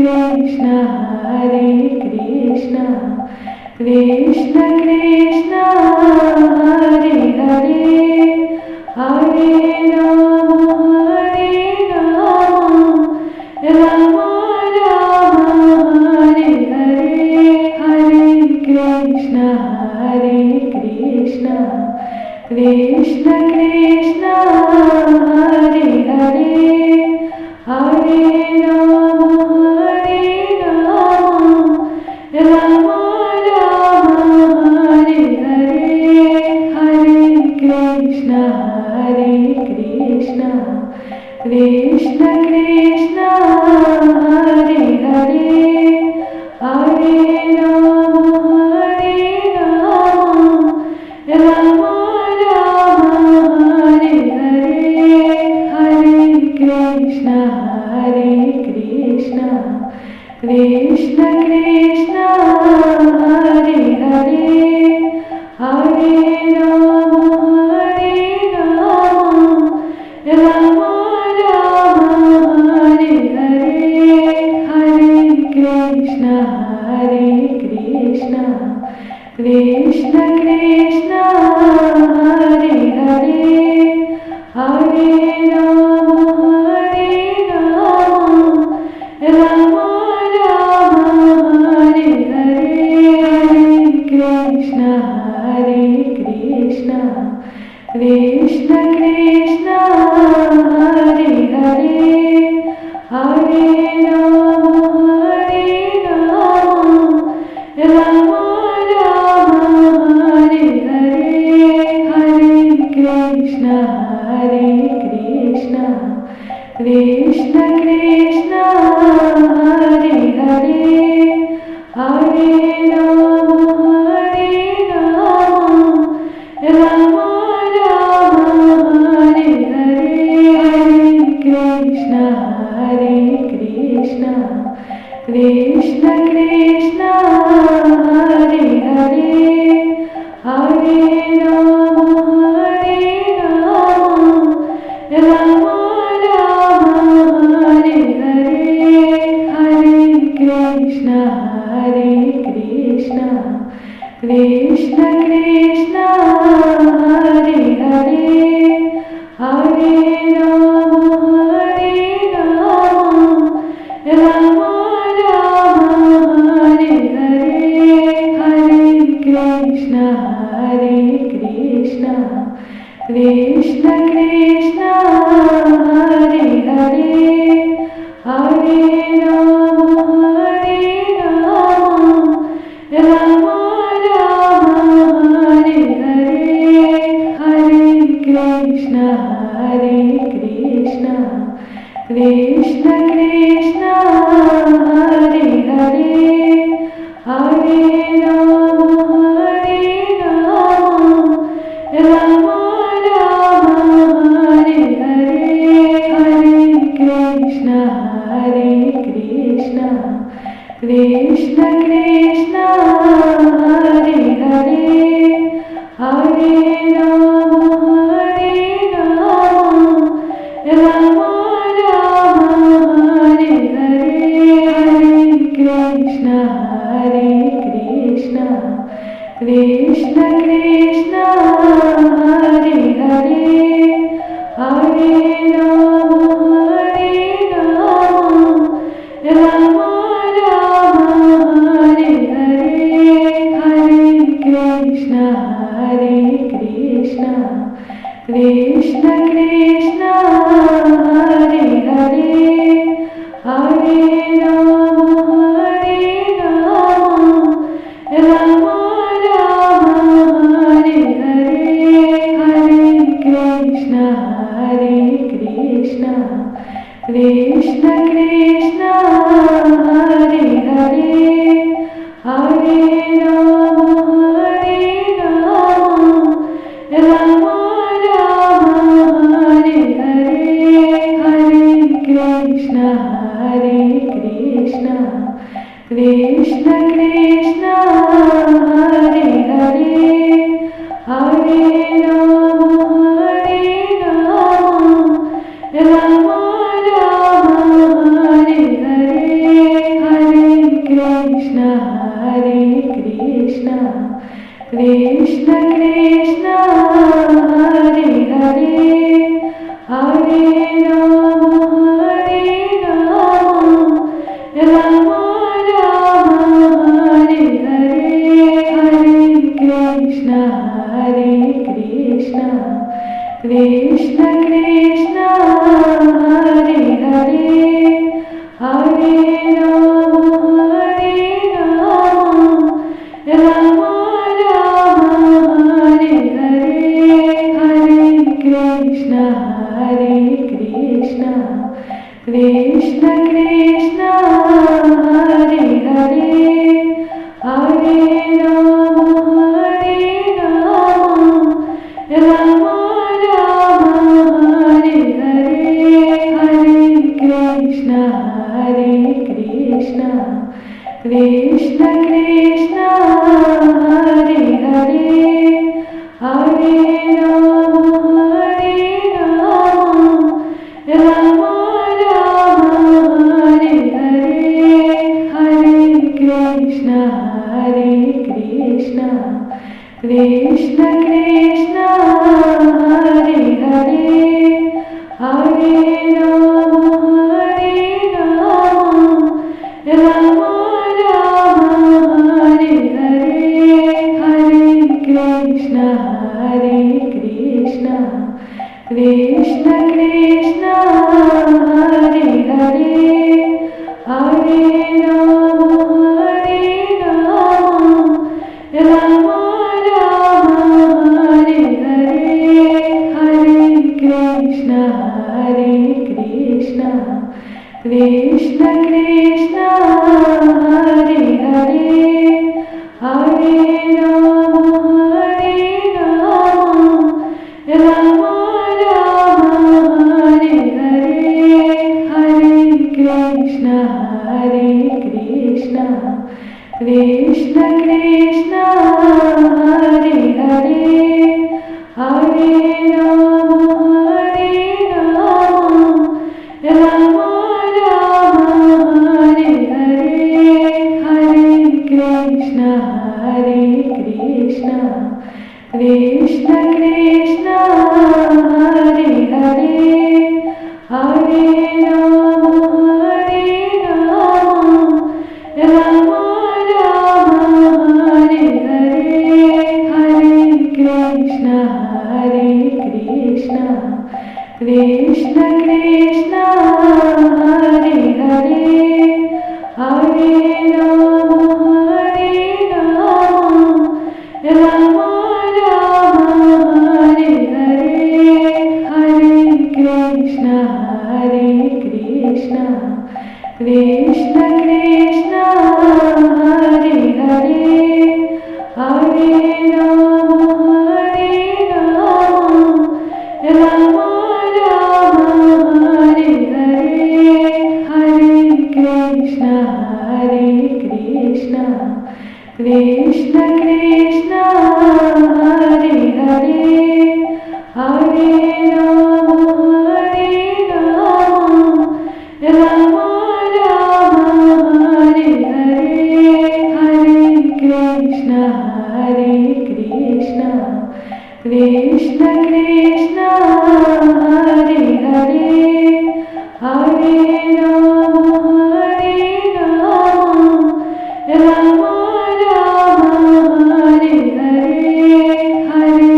Krishna, Hare Krishna, Krishna Krishna, Hare Hare, Hare Rama, Rama Rama, Hare Hare, Hare Krishna, Hare Krishna, Krishna Krishna, Hare Hare, Hare Rama, Rama Rama, Hare Hare, Hare Krishna, Hare Krishna, Krishna Krishna, Hare Hare, Hare Rama, Rama Rama, Hare Hare, Hare Krishna, Hare Krishna, Krishna Krishna, Hare Hare, Hare Rama, Rama Rama, Hare Hare, Hare Krishna, Hare Krishna, Krishna Krishna, Hare Hare, Hare Rama, Rama Rama, Hare Hare, Hare Krishna, Hare Krishna, Krishna Krishna, Hare Hare, Hare Rama, Rama Rama, Hare Hare, Hare Krishna, Hare Krishna, Krishna Krishna, Hare Hare, Hare Rama, Rama Rama, Hare Hare, Hare Krishna, Hare Krishna, Krishna Krishna, Hare Hare, Hare Rama, Rama Rama, Hare Hare, Hare Krishna, Hare Krishna, Krishna Krishna, Hare Hare, Hare Rama, Rama Rama, Hare Hare, Hare Krishna, Hare Krishna, Krishna Krishna, Hare Hare, Hare Rama, Rama Rama, Hare Hare, Hare Krishna, Hare Krishna, Krishna Krishna, Hare Hare, Hare Rama, Rama Rama, Hare Hare, Hare Krishna, Hare Krishna, Krishna Krishna, Hare Hare, Hare Rama, Rama Rama, Hare Hare, Hare Krishna, Hare Krishna, Krishna Krishna, Hare Hare, Hare Rama, Rama Rama, Hare Hare, Hare Krishna, Hare Krishna, Krishna Krishna, Hare Hare, Hare Rama, Rama Rama, Krishna Krishna Hare Hare Hare Ram Ram Ram Hare Hare Hare Krishna Krishna Krishna Hare Hare Hare Ram Ram Ram Hare Hare Hare Krishna Krishna Krishna Hare Hare Hare Ram Ram Ram Hare Hare Hare Krishna Krishna Krishna Hare Hare Hare Ram Ram Ram Hare Hare Hare Krishna Krishna Krishna Hare Hare Hare Ram Ram Ram Hare Hare Hare Krishna Krishna Krishna Hare Hare Hare Ram Ram Ram Hare Hare Hare Krishna Krishna Hare Hare Hare Ram Ram Ram Hare Hare Hare Krishna Krishna Hare Hare Hare Ram Ram Ram Hare Hare Hare Krishna Krishna Hare Hare Hare Ram Ram Ram Hare Hare Hare Krishna Krishna Hare Hare Hare Ram Ram Ram Hare Hare Hare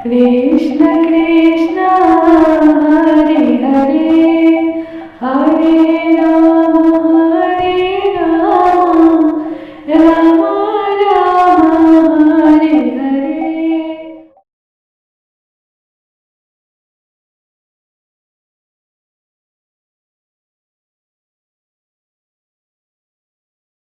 Krishna Krishna Hare Hare Hare